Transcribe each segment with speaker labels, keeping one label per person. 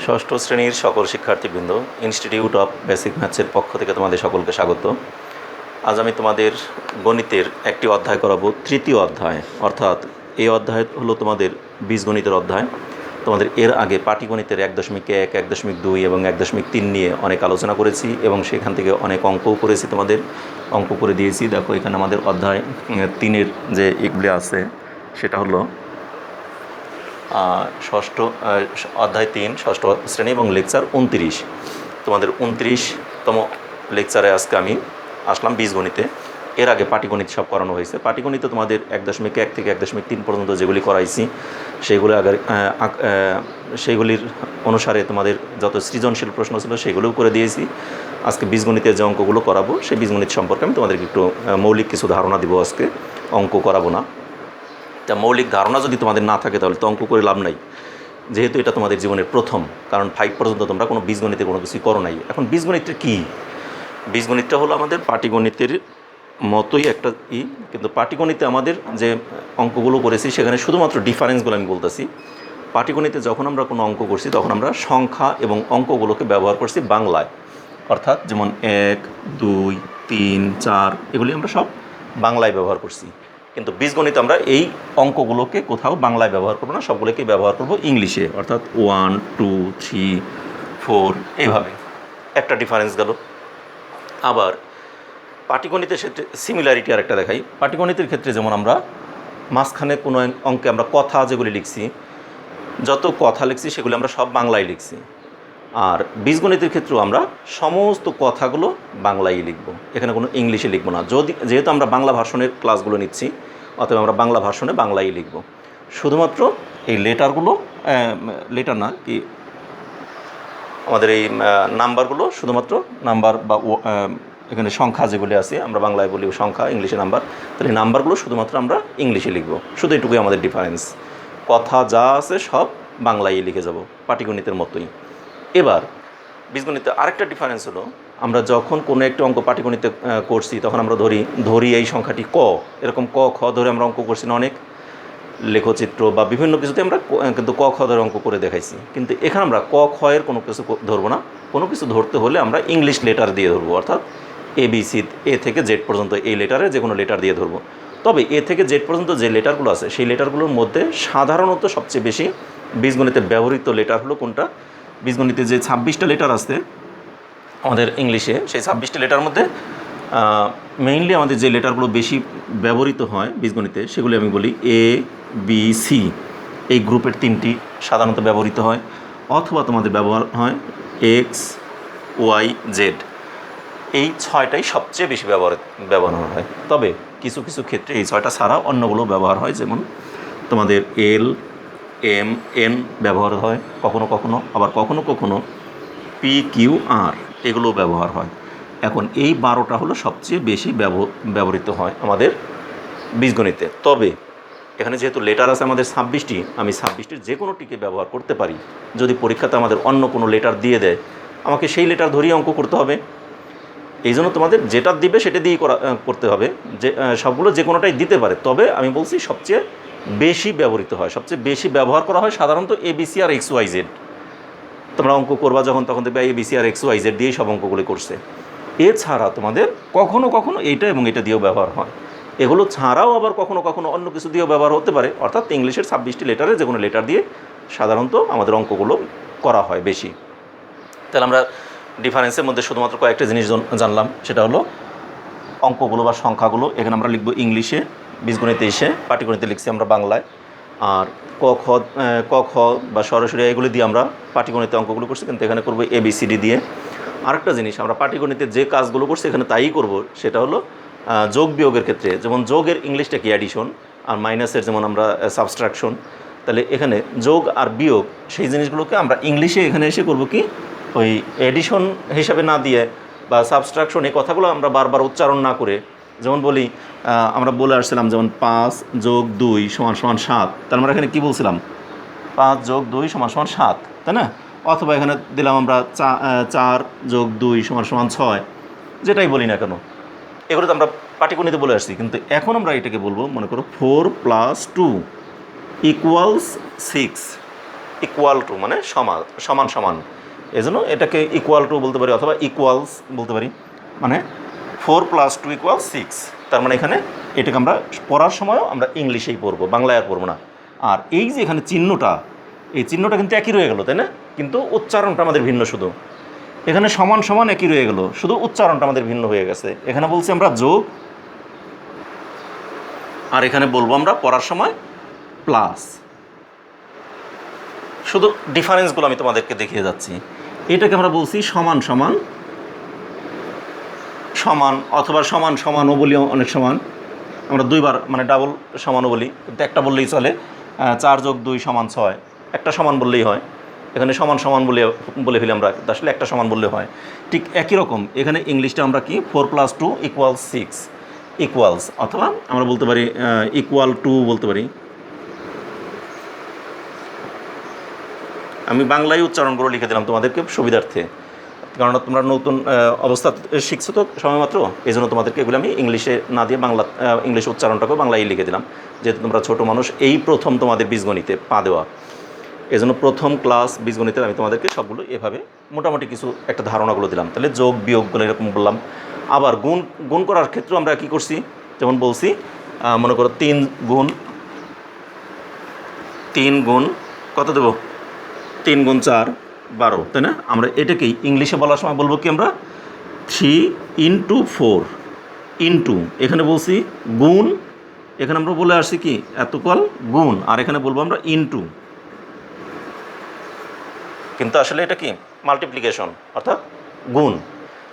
Speaker 1: ষষ্ঠ শ্রেণীর সকল শিক্ষার্থীবৃন্দ, ইনস্টিটিউট অফ বেসিক ম্যাথসের পক্ষ থেকে তোমাদের সকলকে স্বাগত। আজ আমি তোমাদের গণিতের একটি অধ্যায় করাবো, তৃতীয় অধ্যায়। অর্থাৎ এই অধ্যায় হলো তোমাদের বীজগণিতের অধ্যায়। তোমাদের এর আগে পাটিগণিতের 1.1, 1.2 এবং 1.3 নিয়ে অনেক আলোচনা করেছি এবং সেখান থেকে অনেক অঙ্কও করেছি, তোমাদের অঙ্ক করে দিয়েছি। দেখো এখানে আমাদের অধ্যায় 3-এর যে এগুলি আছে সেটা হলো অধ্যায় 3 ষষ্ঠ শ্রেণী এবং লেকচার 29। তোমাদের 29তম লেকচারে আজকে আমি আসলাম বীজগণিতে। এর আগে পাটিগণিত সব করানো হয়েছে। পাটিগণিতে তোমাদের 1.1 থেকে 1.3 পর্যন্ত যেগুলি করাইছি সেইগুলির অনুসারে তোমাদের যত সৃজনশীল প্রশ্ন ছিল সেগুলোও করে দিয়েছি। আজকে বীজগণিতের যে অঙ্কগুলো করাবো সেই বীজগণিত সম্পর্কে আমি তোমাদেরকে একটু মৌলিক কিছু ধারণা দিব। আজকে অঙ্ক করাবো না। তা মৌলিক ধারণা যদি তোমাদের না থাকে তাহলে তো অঙ্ক করে লাভ নাই, যেহেতু এটা তোমাদের জীবনের প্রথম। কারণ 5 পর্যন্ত তোমরা কোনো বীজগণিতে কোনো কিছুই করো নাই। এখন বীজগণিতটা কী? বীজগণিতটা হলো আমাদের পাটিগণিতের মতোই একটা কিন্তু পাটিগণিতে আমাদের যে অঙ্কগুলো করেছি সেখানে শুধুমাত্র ডিফারেন্সগুলো আমি বলতেছি। পাটিগণিতে যখন আমরা কোনো অঙ্ক করছি তখন আমরা সংখ্যা এবং অঙ্কগুলোকে ব্যবহার করছি বাংলায়। অর্থাৎ যেমন 1, 2, 3, 4 এগুলি আমরা সব বাংলায় ব্যবহার করছি। কিন্তু বীজগণিতে আমরা এই অঙ্কগুলোকে কোথাও বাংলায় ব্যবহার করবো না, সবগুলোকে ব্যবহার করব ইংলিশে। অর্থাৎ 1, 2, 3, 4 এইভাবে একটা ডিফারেন্স গেল। আবার পাটিগণিতের ক্ষেত্রে সিমিলারিটি আর একটা দেখাই। পাটিগণিতের ক্ষেত্রে যেমন আমরা মাঝখানে কোনো অঙ্কে আমরা কথা যেগুলি লিখছি, যত কথা লিখছি সেগুলি আমরা সব বাংলায় লিখছি। আর বীজগণিতের ক্ষেত্রেও আমরা সমস্ত কথাগুলো বাংলায় লিখব, এখানে কোনো ইংলিশে লিখব না। যেহেতু আমরা বাংলা ভার্সনের ক্লাসগুলো নিচ্ছি, অতএব আমরা বাংলা ভার্সনে বাংলায় লিখব। শুধুমাত্র এই লেটার না কি আমাদের এই নাম্বারগুলো, শুধুমাত্র নাম্বার বা এখানে সংখ্যা যেগুলি আছে আমরা বাংলায় বলি সংখ্যা, ইংলিশে নাম্বার, তাহলে নাম্বারগুলো শুধুমাত্র আমরা ইংলিশে লিখব। শুধু এটুকুই আমাদের ডিফারেন্স। কথা যা আছে সব বাংলায় লিখে যাব, পাটিগণিতের মতোই। এবার বীজগণিতে আরেকটা ডিফারেন্স হলো, আমরা যখন কোনো একটা অঙ্ক পাটিগণিতে করছি তখন আমরা ধরি এই সংখ্যাটি ক, এরকম ক খ ধরে আমরা অঙ্ক করছি না অনেক, লেখচিত্র বা বিভিন্ন কিছুতে আমরা কিন্তু ক খ ধরে অঙ্ক করে দেখাইছি। কিন্তু এখানে আমরা ক খ এর কোনো কিছু ধরবো না। কোনো কিছু ধরতে হলে আমরা ইংলিশ লেটার দিয়ে ধরবো। অর্থাৎ ABC, এ থেকে জেড পর্যন্ত এই লেটারে যে কোনো লেটার দিয়ে ধরবো। তবে এ থেকে জেড পর্যন্ত যে লেটারগুলো আছে সেই লেটারগুলোর মধ্যে সাধারণত সবচেয়ে বেশি বীজগণিতে ব্যবহৃত লেটার হলো কোনটা? বীজগণিতে যে 26টা লেটার আছে আমাদের ইংলিশে, সেই 26টা লেটার মধ্যে মেইনলি আমাদের যে লেটারগুলো বেশি ব্যবহৃত হয় বীজগণিতে সেগুলি আমি বলি ABC। এই গ্রুপের 3টি সাধারণত ব্যবহৃত হয়, অথবা তোমাদের ব্যবহার হয় X, Y, Z। এই 6টাই সবচেয়ে বেশি ব্যবহার হয়। তবে কিছু কিছু ক্ষেত্রে এই 6টা ছাড়া অন্যগুলো ব্যবহার হয়। যেমন তোমাদের L, M, N ব্যবহার হয় কখনো কখনো, আবার কখনো কখনো P, Q, R এগুলো ব্যবহার হয়। এখন এই 12টা হলো সবচেয়ে বেশি ব্যবহৃত হয় আমাদের বীজগণিতে। তবে এখানে যেহেতু লেটার আছে আমাদের 26টি, আমি 26টির যে কোনোটিকে ব্যবহার করতে পারি। যদি পরীক্ষাতে আমাদের অন্য কোনো লেটার দিয়ে দেয়, আমাকে সেই লেটার ধরিয়ে অঙ্ক করতে হবে। এই জন্য তোমাদের যেটা দিবে সেটা দিয়েই করতে হবে। যে সবগুলো যে কোনোটাই দিতে পারে, তবে আমি বলছি সবচেয়ে বেশি ব্যবহৃত হয়, সবচেয়ে বেশি ব্যবহার করা হয় সাধারণত ABC আর XYZ। তোমরা অঙ্ক করবা যখন, তখন দেখবে ABC আর XYZ দিয়েই সব অঙ্কগুলি করছে। এছাড়া তোমাদের কখনো কখনো এইটা এবং এটা দিয়েও ব্যবহার হয়। এগুলো ছাড়াও আবার কখনো কখনো অন্য কিছু দিয়েও ব্যবহার হতে পারে। অর্থাৎ ইংলিশের 26টি লেটারে যে কোনো লেটার দিয়ে সাধারণত আমাদের অঙ্কগুলো করা হয় বেশি। তাহলে আমরা ডিফারেন্সের মধ্যে শুধুমাত্র কয়েকটা জিনিস জানলাম, সেটা হলো অঙ্কগুলো বা সংখ্যাগুলো এখানে আমরা লিখব ইংলিশে, বীজগণিতে এসে পাটিগণিতে লিখছি আমরা বাংলায়। আর ক খ বা সরাসরি এগুলি দিয়ে আমরা পাটিগণিতে অঙ্কগুলো করছি, কিন্তু এখানে করবো ABCD দিয়ে। আরেকটা জিনিস, আমরা পাটিগণিতে যে কাজগুলো করছি এখানে তাই করব, সেটা হলো যোগ বিয়োগের ক্ষেত্রে। যেমন যোগের ইংলিশটা কি? অ্যাডিশন। আর মাইনাসের যেমন আমরা সাবস্ট্রাকশন। তাহলে এখানে যোগ আর বিয়োগ সেই জিনিসগুলোকে আমরা ইংলিশে এখানে এসে করব কি, ওই এডিশন হিসাবে না দিয়ে বা সাবস্ট্রাকশন, এই কথাগুলো আমরা বারবার উচ্চারণ না করে, যেমন বলি আমরা বলে আসছিলাম যেমন 5 যোগ 2 = 7। তার আমরা এখানে কী বলছিলাম? 5 যোগ 2 = 7, তাই না? অথবা এখানে দিলাম আমরা 4 যোগ 2 = 6, যেটাই বলি না কেন, এগুলো তো আমরা পাটিগণিতে বলে আসছি। কিন্তু এখন আমরা এটাকে বলবো, মনে করো 4 + 2 = 6। ইকুয়াল টু মানে সমান সমান সমান, এই জন্য এটাকে ইকুয়াল টু বলতে পারি অথবা ইকুয়ালস বলতে পারি, মানে 4 + 2 = 6। তার মানে এখানে এটাকে আমরা পড়ার সময়ও আমরা ইংলিশেই পড়বো, বাংলায় আর পড়বো না। আর এই যে এখানে চিহ্নটা, এই চিহ্নটা কিন্তু একই রয়ে গেল, তাই না? কিন্তু উচ্চারণটা আমাদের ভিন্ন, শুধু এখানে সমান সমান একই রয়ে গেল, শুধু উচ্চারণটা আমাদের ভিন্ন হয়ে গেছে। এখানে বলছি আমরা যোগ, আর এখানে বলবো আমরা পড়ার সময় প্লাস। শুধু ডিফারেন্সগুলো আমি তোমাদেরকে দেখিয়ে যাচ্ছি। এটাকে আমরা বলছি সমান সমান সমান, অথবা সমান সমানও বলি, অনেক সমান আমরা দুইবার মানে ডাবল সমানও বলি, কিন্তু একটা বললেই চলে। 4 + 2 = 6, একটা সমান বললেই হয়। এখানে সমান সমান বলে ফেলি আমরা, আসলে একটা সমান বললে হয়। ঠিক একই রকম এখানে ইংলিশটা আমরা কি 4 + 2 = 6 ইকুয়ালস, অথবা আমরা বলতে পারি ইকুয়াল টু বলতে পারি। আমি বাংলায় উচ্চারণগুলো লিখে দিলাম তোমাদেরকে সুবিধার্থে, কারণ তোমরা নতুন অবস্থা শিখছো তো সময়মাত্র, এই জন্য তোমাদেরকে এগুলো আমি ইংলিশে না দিয়ে বাংলা ইংলিশ উচ্চারণটাকেও বাংলায় লিখে দিলাম, যেহেতু তোমরা ছোটো মানুষ, এই প্রথম তোমাদের বীজগণিতে পা দেওয়া, এই জন্য প্রথম ক্লাস বীজগণিতে আমি তোমাদেরকে সবগুলো এভাবে মোটামুটি কিছু একটা ধারণাগুলো দিলাম। তাহলে যোগ বিয়োগগুলো এরকম বললাম। আবার গুণ করার ক্ষেত্রে আমরা কী করছি, যেমন বলছি মনে করো 3 গুণ কত দেবো, 3 × 4 = 12, তাই না? আমরা এটাকেই ইংলিশে বলার সময় বলবো কি আমরা 3 × 4 ইন্টু, এখানে বলছি গুণ, এখানে আমরা বলে আসছি কি এতকাল গুণ, আর এখানে বলবো আমরা ইন্টু, কিন্তু আসলে এটা কি মাল্টিপ্লিকেশন অর্থাৎ গুণ।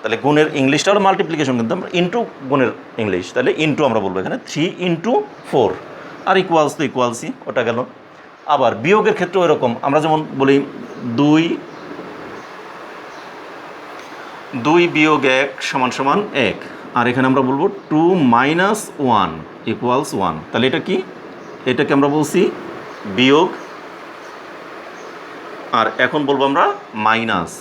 Speaker 1: তাহলে গুণের ইংলিশটা হলো মাল্টিপ্লিকেশন, কিন্তু আমরা ইন্টু গুণের ইংলিশ, তাহলে ইন্টু আমরা বলবো এখানে 3 × 4, আর ইকুয়ালস তো ইকুয়ালসই, ওটা গেল। আবার বিয়োগের ক্ষেত্রেও এরকম, আমরা যেমন বলি 2 বিয়োগ 1 = 1, আর এখানে আমরা বলবো 2 - 1 = 1। তাহলে এটা কি, এটাকে আমরা বলছি বিয়োগ, আর এখন বলবো আমরা মাইনাস,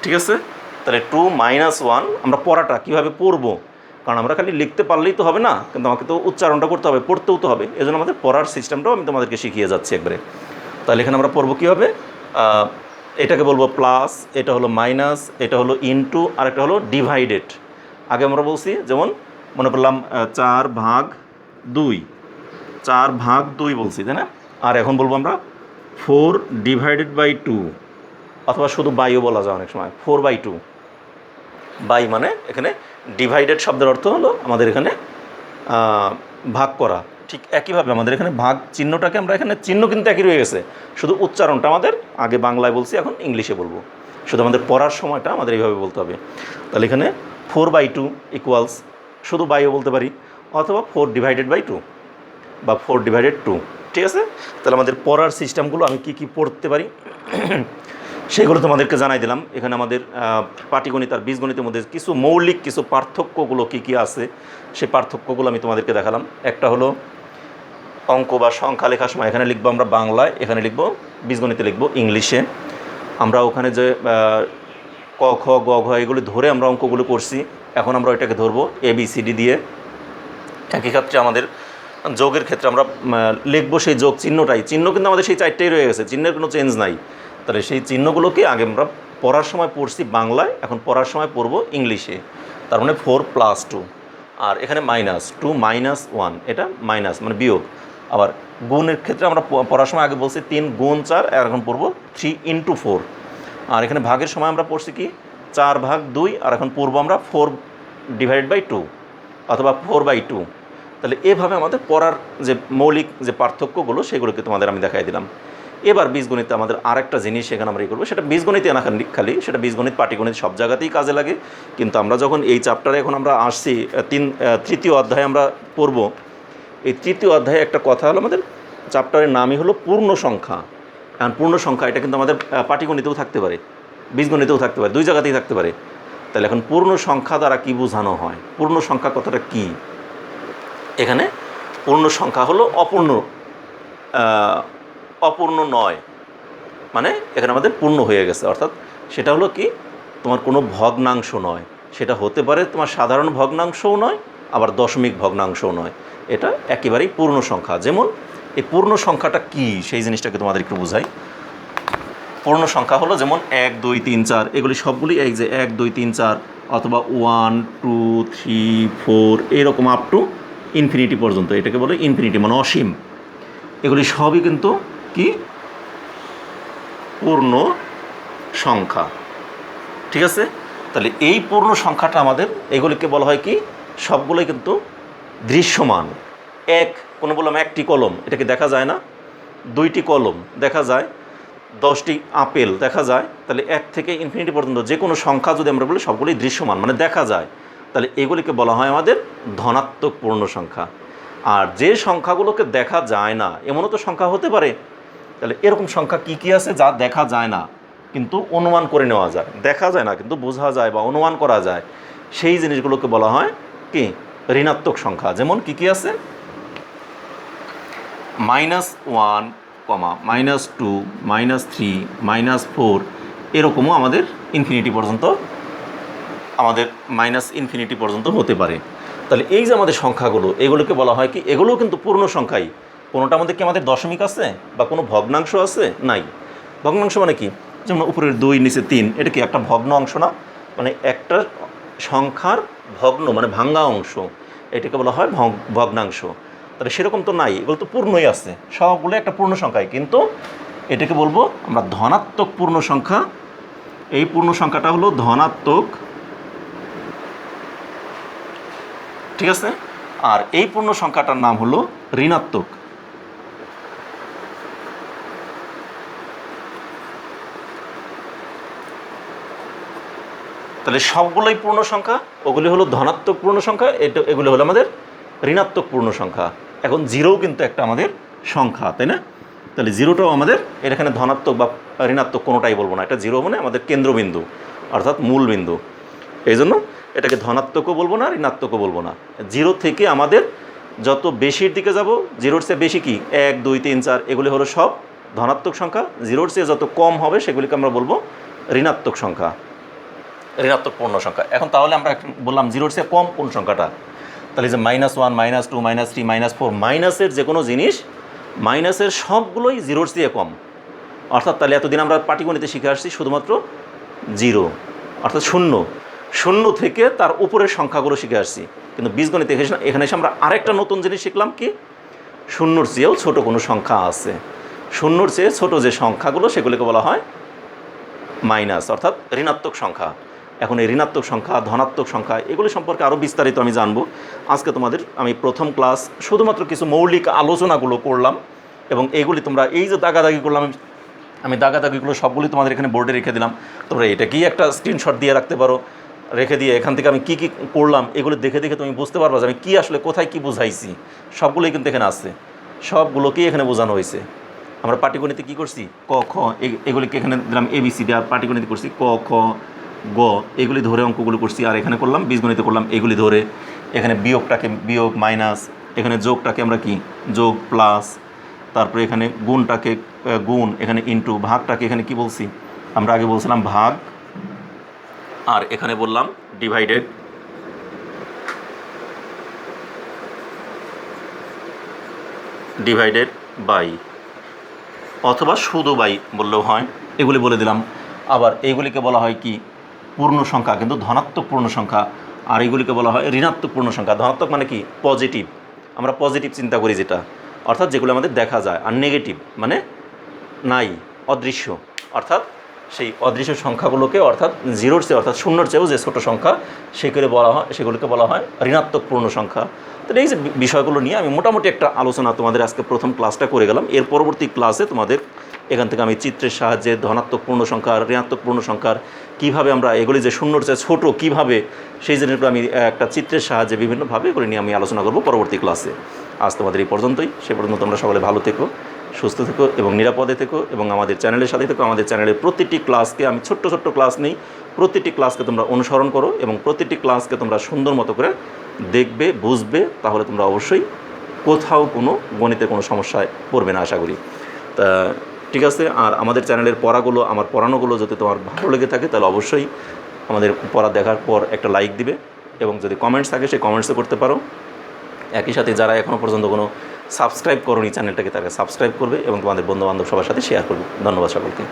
Speaker 1: ঠিক আছে? তাহলে 2 - 1 আমরা পড়াটা কীভাবে পড়বো, কারণ আমরা খালি লিখতে পারলেই তো হবে না, কিন্তু আমাকে তো উচ্চারণটা করতে হবে, পড়তেও তো হবে, এজন্য আমাদের পড়ার সিস্টেমটাও আমি তোমাদেরকে শিখিয়ে যাচ্ছি একবারে। তাহলে এখানে আমরা পড়বো কীভাবে, এটাকে বলবো প্লাস, এটা হলো মাইনাস, এটা হলো ইনটু, আর একটা হলো ডিভাইডেড। আগে আমরা বলছি যেমন মনে করলাম 4/2 বলছি, তাই না? আর এখন বলবো আমরা 4/2, অথবা শুধু বাইও বলা যায় অনেক সময় 4/2। বাই মানে এখানে ডিভাইডেড শব্দের অর্থ হলো আমাদের এখানে ভাগ করা। ঠিক একইভাবে আমাদের এখানে ভাগ চিহ্নটাকে আমরা এখানে চিহ্ন কিন্তু একই রয়ে গেছে, শুধু উচ্চারণটা আমাদের আগে বাংলায় বলছি, এখন ইংলিশে বলবো, শুধু আমাদের পড়ার সময়টা আমাদের এইভাবে বলতে হবে। তাহলে এখানে 4/2 ইকুয়ালস, শুধু বাইও বলতে পারি, অথবা 4/2 বা 4/2, ঠিক আছে? তাহলে আমাদের পড়ার সিস্টেমগুলো আমি কী পড়তে পারি সেগুলো তোমাদেরকে জানাই দিলাম। এখানে আমাদের পাটিগণিত আর বীজগণিতের মধ্যে কিছু মৌলিক কিছু পার্থক্যগুলো কী আছে, সেই পার্থক্যগুলো আমি তোমাদেরকে দেখালাম। একটা হলো অঙ্ক বা সংখ্যা লেখার সময় এখানে লিখবো আমরা বাংলায়, এখানে লিখবো বীজগণিতে লিখবো ইংলিশে। আমরা ওখানে যে ক খ গ ঘ এগুলি ধরে আমরা অঙ্কগুলো করছি, এখন আমরা ওইটাকে ধরবো ABCD দিয়ে। একই ক্ষেত্রে আমাদের যোগের ক্ষেত্রে আমরা লিখবো সেই যোগ চিহ্নটাই, চিহ্ন কিন্তু আমাদের সেই 4টাই রয়ে গেছে, চিহ্নের কোনো চেঞ্জ নাই। তাহলে সেই চিহ্নগুলোকে আগে আমরা পড়ার সময় পড়ছি বাংলায়, এখন পড়ার সময় পড়বো ইংলিশে। তার মানে 4 + 2, আর এখানে মাইনাস 2 - 1, এটা মাইনাস মানে বিয়োগ। আবার গুণের ক্ষেত্রে আমরা পড়ার সময় আগে বলছি 3 × 4, আর এখন পড়বো 3 × 4। আর এখানে ভাগের সময় আমরা পড়ছি কি 4/2, আর এখন পড়বো আমরা 4/2 অথবা 4/2। তাহলে এভাবে আমাদের পড়ার যে মৌলিক যে পার্থক্যগুলো সেগুলোকে তোমাদের আমি দেখাই দিলাম। এবার বীজগণিতে আমাদের আরেকটা জিনিস সেখানে আমরা করবো, সেটা বীজগণিতে না খালি, সেটা বীজগণিত পাটিগণিত সব জায়গাতেই কাজে লাগে। কিন্তু আমরা যখন এই চ্যাপ্টারে এখন আমরা আসছি, তৃতীয় অধ্যায়ে আমরা পড়ব। এই তৃতীয় অধ্যায়ে একটা কথা হলো, আমাদের চ্যাপ্টারের নামই হলো পূর্ণ সংখ্যা। কারণ পূর্ণ সংখ্যা এটা কিন্তু আমাদের পাটিগণিতেও থাকতে পারে, বীজগণিতেও থাকতে পারে, দুই জায়গাতেই থাকতে পারে। তাহলে এখন পূর্ণ সংখ্যা দ্বারা কী বোঝানো হয়, পূর্ণ সংখ্যা কথাটা কী? এখানে পূর্ণ সংখ্যা হলো অপূর্ণ নয়, মানে এখানে আমাদের পূর্ণ হয়ে গেছে, অর্থাৎ সেটা হলো কি তোমার কোনো ভগ্নাংশ নয়, সেটা হতে পারে তোমার সাধারণ ভগ্নাংশও নয়, আবার দশমিক ভগ্নাংশও নয়, এটা একেবারেই পূর্ণ সংখ্যা। যেমন এই পূর্ণ সংখ্যাটা কি সেই জিনিসটাকে তোমাদের একটু বোঝাই। পূর্ণ সংখ্যা হলো যেমন 1 2 3 4 এগুলি সবগুলি এই যে 1 2 3 4 অথবা 1 2 3 4 এরকম আপ টু ইনফিনিটি পর্যন্ত, এটাকে বলে ইনফিনিটি মানে অসীম। এগুলি সবই কিন্তু কি পূর্ণ সংখ্যা, ঠিক আছে। তাহলে এই পূর্ণ সংখ্যাটা আমাদের এগুলিকে বলা হয় কি সবগুলোই কিন্তু দৃশ্যমান। কোনো বললাম একটি কলম, এটাকে দেখা যায় না, 2টি কলম দেখা যায়, 10টি আপেল দেখা যায়। তাহলে 1 থেকে ইনফিনিটি পর্যন্ত যে কোনো সংখ্যা যদি আমরা বলি সবগুলোই দৃশ্যমান মানে দেখা যায়, তাহলে এগুলিকে বলা হয় আমাদের ধনাত্মক পূর্ণ সংখ্যা। আর যে সংখ্যাগুলোকে দেখা যায় না এমনও তো সংখ্যা হতে পারে, তাহলে এরকম সংখ্যা কি কি আছে যা দেখা যায় না কিন্তু অনুমান করে নেওয়া যায়, দেখা যায় না কিন্তু বোঝা যায় বা অনুমান করা যায়, সেই জিনিসগুলোকে বলা হয় কি ঋণাত্মক সংখ্যা। যেমন কি কি আছে, -1, -2, -3, -4 এরকমও আমাদের ইনফিনিটি পর্যন্ত আমাদের -ইনফিনিটি পর্যন্ত হতে পারে। তাহলে এই যে আমাদের সংখ্যাগুলো এগুলোকে বলা হয় কি এগুলোও কিন্তু পূর্ণ সংখ্যাই। কোনোটার মধ্যে কি আমাদের দশমিক আছে বা কোনো ভগ্নাংশ আছে? নাই। ভগ্নাংশ মানে কি, যেমন উপরের 2 নিচে 3 এটা কি একটা ভগ্ন অংশ না, মানে একটা সংখ্যার ভগ্ন মানে ভাঙ্গা অংশ, এটাকে বলা হয় ভগ্নাংশ। তাহলে সেরকম তো নাই, এগুলো তো পূর্ণই আছে, সবগুলো একটা পূর্ণ সংখ্যাই, কিন্তু এটাকে বলবো আমরা ধনাত্মক পূর্ণ সংখ্যা। এই পূর্ণ সংখ্যাটা হলো ধনাত্মক, ঠিক আছে। আর এই পূর্ণ সংখ্যাটার নাম হলো ঋণাত্মক। তাহলে সবগুলোই পূর্ণ সংখ্যা, ওগুলি হলো ধনাত্মক পূর্ণ সংখ্যা, এগুলো হলো আমাদের ঋণাত্মক পূর্ণ সংখ্যা। এখন জিরোও কিন্তু একটা আমাদের সংখ্যা, তাই না? তাহলে জিরোটাও আমাদের, এর এখানে ধনাত্মক বা ঋণাত্মক কোনোটাই বলবো না, এটা জিরো মানে আমাদের কেন্দ্রবিন্দু অর্থাৎ মূল বিন্দু, এই জন্য এটাকে ধনাত্মকও বলবো না ঋণাত্মকও বলবো না। জিরো থেকে আমাদের যত বেশির দিকে যাব, জিরোর চেয়ে বেশি কি 1 2 3 4 এগুলি হলো সব ধনাত্মক সংখ্যা, জিরোর চেয়ে যত কম হবে সেগুলিকে আমরা বলবো ঋণাত্মক সংখ্যা, ঋণাত্মক পূর্ণ সংখ্যা। এখন তাহলে আমরা বললাম জিরোর চেয়ে কম কোন সংখ্যাটা, তাহলে যে -1 -2 -3 -4 মাইনাসের যে কোনো জিনিস মাইনাসের সবগুলোই জিরোর চেয়ে কম। অর্থাৎ তাহলে এতদিন আমরা পাটিগণিতে শিখে আসছি শুধুমাত্র জিরো অর্থাৎ শূন্য, শূন্য থেকে তার উপরের সংখ্যাগুলো শিখে আসছি। কিন্তু বীজগণিতে এখানে এসে আমরা আরেকটা নতুন জিনিস শিখলাম কি, শূন্যর চেয়েও ছোট কোনো সংখ্যা আছে। শূন্যর চেয়ে ছোট যে সংখ্যাগুলো সেগুলোকে বলা হয় মাইনাস অর্থাৎ ঋণাত্মক সংখ্যা। এখন এই ঋণাত্মক সংখ্যা ধনাত্মক সংখ্যা এগুলি সম্পর্কে আরও বিস্তারিত আমি জানবো। আজকে তোমাদের আমি প্রথম ক্লাস শুধুমাত্র কিছু মৌলিক আলোচনাগুলো করলাম, এবং এইগুলি তোমরা এই যে দাগাদাগি করলাম আমি দাগাদাগিগুলো সবগুলি তোমাদের এখানে বোর্ডে রেখে দিলাম, তোমরা এটাকেই একটা স্ক্রিনশট দিয়ে রাখতে পারো, রেখে দিয়ে এখান থেকে আমি কী কী করলাম এগুলো দেখে দেখে তুমি বুঝতে পারবা যে আমি কী আসলে কোথায় কী বুঝাইছি। সবগুলোই কিন্তু এখানে আছে, সবগুলোকেই এখানে বোঝানো হয়েছে। আমরা পাটিগণিতে কী করছি, ক খ এগুলিকে এখানে দিলাম ABCD, আর পাটিগণিতে করছি ক খ গ এগুলি ধরে অঙ্কগুলো করছি, আর এখানে করলাম বীজগণিতে করলাম এগুলি ধরে। এখানে বিয়োগটাকে বিয়োগ মাইনাস, এখানে যোগটাকে আমরা কি যোগ প্লাস, তারপরে এখানে গুণটাকে গুণ, এখানে ইনটু, ভাগটাকে এখানে কি বলছি আমরা আগে বলছিলাম ভাগ, আর এখানে বললাম ডিভাইডেড, ডিভাইডেড বাই অথবা শুধু বাই বললেও হয়, এগুলি বলে দিলাম। আবার এইগুলিকে বলা হয় কি পূর্ণ সংখ্যা কিন্তু ধনাত্মক পূর্ণ সংখ্যা, আর এইগুলিকে বলা হয় ঋণাত্মক পূর্ণ সংখ্যা। ধনাত্মক মানে কি পজিটিভ, আমরা পজিটিভ চিন্তা করি যেটা, অর্থাৎ যেগুলো আমাদের দেখা যায়, আর নেগেটিভ মানে নাই অদৃশ্য, অর্থাৎ সেই অদৃশ্য সংখ্যাগুলোকে অর্থাৎ জিরোর চেয়ে অর্থাৎ শূন্যর চেয়েও যে ছোটো সংখ্যা সেগুলোকে বলা হয় ঋণাত্মক পূর্ণ সংখ্যা। তাহলে এই যে বিষয়গুলো নিয়ে আমি মোটামুটি একটা আলোচনা তোমাদের আজকে প্রথম ক্লাসটা করে গেলাম। এর পরবর্তী ক্লাসে তোমাদের এখান থেকে আমি চিত্রের সাহায্যে ধনাত্মক পূর্ণ সংখ্যা ঋণাত্মক পূর্ণ সংখ্যার কীভাবে আমরা এগুলি যে শূন্যর চেয়ে ছোটো কীভাবে, সেই জিনিসগুলো আমি একটা চিত্রের সাহায্যে বিভিন্নভাবে এগুলি নিয়ে আমি আলোচনা করব পরবর্তী ক্লাসে। আজ তোমাদের এই পর্যন্তই, সে পর্যন্ত তোমরা সকলে ভালো থেকো, সুস্থ থেকো এবং নিরাপদে থেকো, এবং আমাদের চ্যানেলের সাথে থেকো। আমাদের চ্যানেলের প্রতিটি ক্লাসকে আমি ছোট্ট ছোট্ট ক্লাস নেই, প্রতিটি ক্লাসকে তোমরা অনুসরণ করো এবং প্রতিটি ক্লাসকে তোমরা সুন্দর মতো করে দেখবে বুঝবে, তাহলে তোমরা অবশ্যই কোথাও কোনো গণিতের কোনো সমস্যায় পড়বে না আশা করি। তা ঠিক আছে। আর আমাদের চ্যানেলের পড়াগুলো, আমার পড়ানোগুলো যদি তোমার ভালো লেগে থাকে তাহলে অবশ্যই আমাদের পড়া দেখার পর একটা লাইক দিবে, এবং যদি কমেন্টস থাকে সেই কমেন্টসও করতে পারো। একই সাথে যারা এখনও পর্যন্ত কোনো সাবস্ক্রাইব করোনি চ্যানেলটাকে, তাকে সাবস্ক্রাইব করবে এবং তোমাদের বন্ধুবান্ধব সবার সাথে শেয়ার করবে। ধন্যবাদ সকলকে।